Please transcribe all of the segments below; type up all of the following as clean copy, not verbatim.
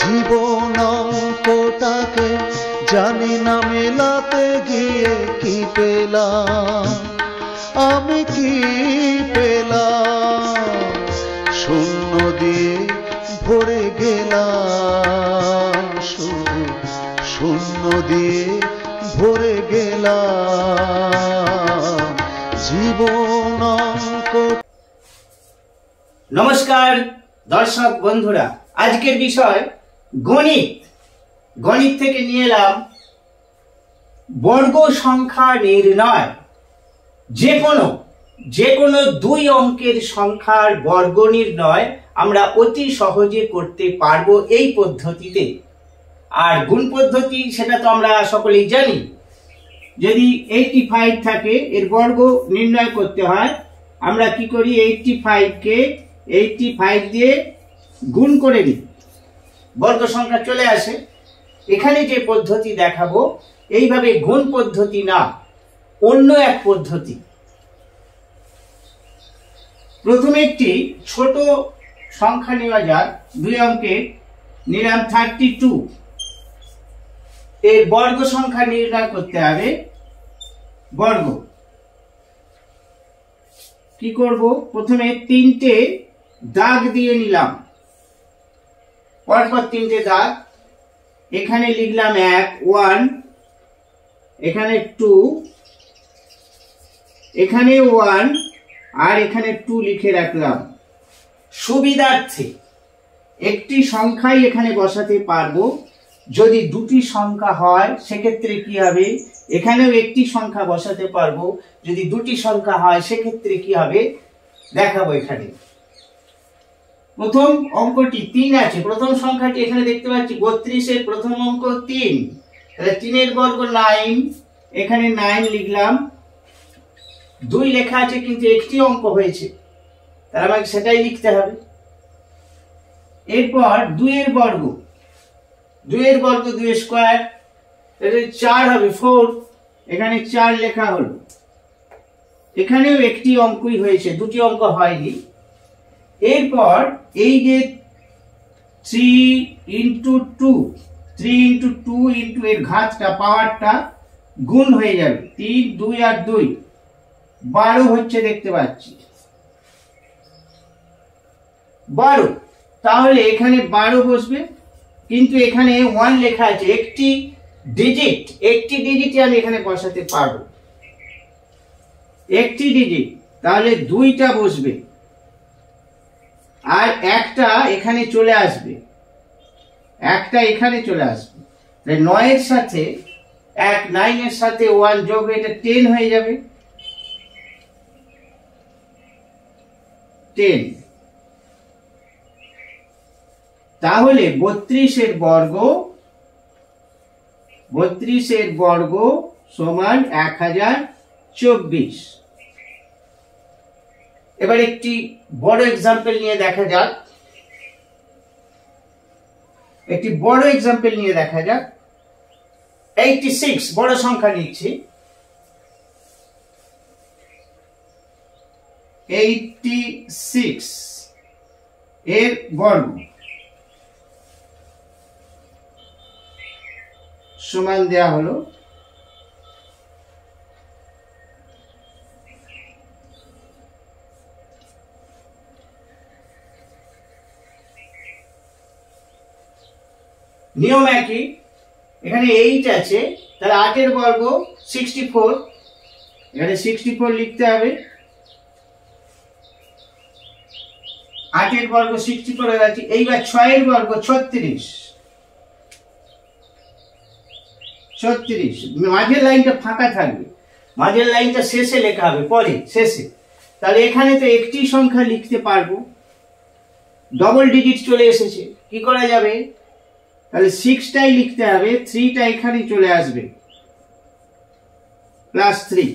জীবন অঙ্কটাকে জানি না মেলাতে গিয়ে কি পেলাম, আমি কি পেলাম, শূন্য দিয়ে ভরে গেলাম, শুধু শূন্য দিয়ে ভরে গেলাম জীবন অঙ্ক। নমস্কার দর্শক বন্ধুরা, আজকের বিষয় গণিত। গণিত থেকে নিয়ে এলাম বর্গ সংখ্যা নির্ণয়। যে কোনো দুই অঙ্কের সংখ্যার বর্গ নির্ণয় আমরা অতি সহজে করতে পারবো এই পদ্ধতিতে। আর গুণ পদ্ধতি সেটা তো আমরা সকলেই জানি। যদি 85 থাকে, এর বর্গ নির্ণয় করতে হয়, আমরা কি করি, 85 কে 85 দিয়ে গুণ করে দিই, বর্গ সংখ্যা চলে আসে। এখানে যে পদ্ধতি দেখাবো এইভাবে গুণ পদ্ধতি না, অন্য এক পদ্ধতি। প্রথমে একটি ছোট সংখ্যা নেওয়া যাক, দুই অঙ্কের। নিলাম 32, এর বর্গ সংখ্যা নির্ণয় করতে হবে। বর্গ কি করব, প্রথমে তিনটে দাগ দিয়ে নিলাম, পরপর তিনটে দাগ। এখানে লিখলাম 1, এখানে 2, এখানে 1 আর এখানে 2 লিখে রাখলাম। সুবিধার্থে একটি সংখ্যাই এখানে বসাতে পারবো। যদি দুটি সংখ্যা হয় সেক্ষেত্রে কি হবে, এখানেও একটি সংখ্যা বসাতে পারবো। যদি দুটি সংখ্যা হয় সেক্ষেত্রে কি হবে দেখাবো। এখানে প্রথম অঙ্কটি 3 আছে, প্রথম সংখ্যাটি এখানে দেখতে পাচ্ছি 32 এর প্রথম অঙ্ক 3, তাহলে 3 এর বর্গ 9, এখানে 9 লিখলাম। 2 লেখা আছে কিন্তু একটি অঙ্ক হয়েছে, তাহলে আমাকে সেটাই লিখতে হবে। এরপর 2 এর বর্গ, 2 এর বর্গ 2 স্কয়ার, তাহলে 4 হবে 4, এখানে 4 লেখা হলো। এখানেও একটি অঙ্কই হয়েছে, দুটি অঙ্ক হয়নি। এরপর এই যে 3 into 2, 3 into 2 into এর ঘাতটা, পাওয়ারটা গুণ হয়ে যাবে। 3, 2 আর 2 12 হচ্ছে, দেখতে পাচ্ছি 12। তাহলে এখানে 12 বসবে, কিন্তু এখানে 1 লেখা আছে, একটি ডিজিটই আমি এখানে বসাতে পারবো, একটি ডিজিট। তাহলে 2টা বসবে আর একটা এখানে চলে আসবে, একটা এখানে চলে আসবে। 9 এর সাথে 9 এর সাথে 1 যোগ, এটা 10 হয়ে যাবে, 10। তাহলে 32 এর বর্গ সমান 1024। এবার একটি বড় এক্সাম্পল নিয়ে দেখা যাক, একটি বড় এক্সাম্পল নিয়ে দেখা যাক। 86 বড় সংখ্যা নিচ্ছি, 86 এর বর্গ সমান দেয়া হলো নিয়ম একই। এখানে 8 আছে, তাহলে 8 এর বর্গ 64, এখানে 64 লিখতে হবে। 8 এর বর্গ 64 হয়ে গেছে। এইবার 6 এর বর্গ 36, মাঝের লাইনটা ফাঁকা থাকবে, মাঝের লাইনটা শেষে লেখা হবে, পরে শেষে। তাহলে এখানে তো একটি সংখ্যা লিখতে পারবো, ডবল ডিজিট চলে এসেছে, কি করা যাবে, তাহলে 6টাই লিখতে হবে, 3টা এখানে চলে আসবে, +3।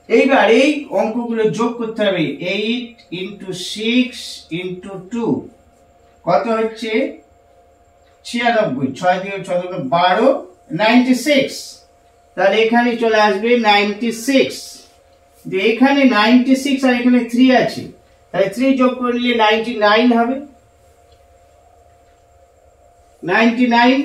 এইবার এই অঙ্কগুলো যোগ করতে হবে। 8 into 6 into 2 কত হচ্ছে, 96, 6 দিয়ে 6 12, 96। তাহলে এখানে চলে আসবে 96। এখানে 96 আর এখানে 3 আছে, তাহলে 3 যোগ করলে 99 হবে। 99।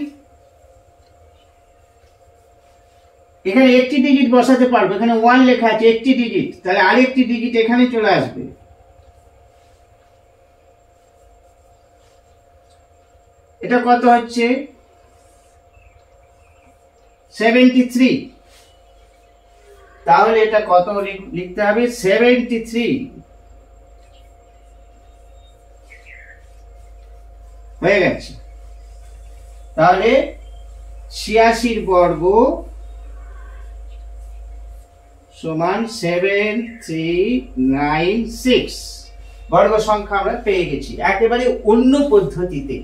এখানে একটি ডিজিট বসাতে পারবো, এখানে 1 লেখা আছে, একটি ডিজিট, তাহলে আরেকটি ডিজিট এখানে চলে আসবে। এটা কত হচ্ছে? 73। তাহলে এটা কত লিখতে হবে? 73 হয়ে গেছে। তাহলে 86 বর্গ সমান 7396 বর্গ সংখ্যা আমরা পেয়ে গেছি একেবারে অন্য পদ্ধতিতে।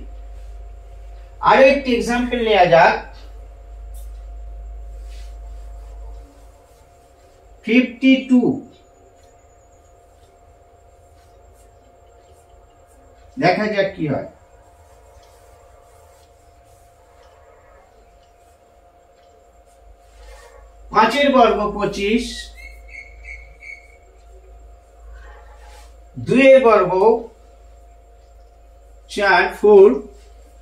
আরো একটি এক্সাম্পল নেওয়া যাক। 52 দেখা যাক কি হয়। 5 বর্গ 25, 2 বর্গ 4 4।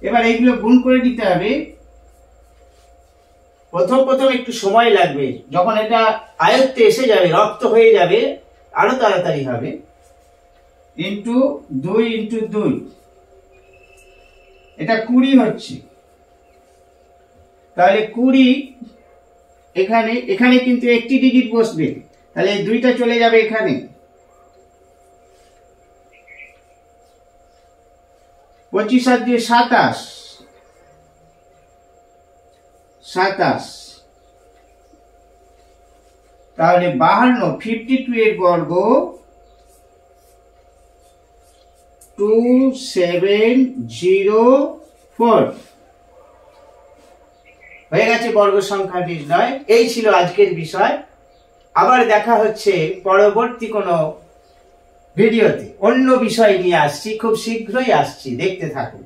এবার এইগুলো গুণ করে দিতে হবে। প্রথম একটু সময় লাগবে, যখন এটা আয়ত্তে এসে যাবে, রপ্ত হয়ে যাবে, আরো তাড়াতাড়ি হবে। ইন্টু 2 ইন্টু 2, এটা 20 হচ্ছে। তাহলে 20 এখানে কিন্তু একটি ডিজিট বসবে, তাহলে এই 2টা চলে যাবে এখানে। 25 আর 2 27, তাহলে 52। 52 এর বর্গ 2704 হয়ে গেছে বর্গ সংখ্যা নির্ণয়। এই ছিল আজকের বিষয়। আবার দেখা হচ্ছে পরবর্তী কোনো ভিডিওতে, অন্য বিষয় নিয়ে আসছি, খুব শীঘ্রই আসছি, দেখতে থাকুন।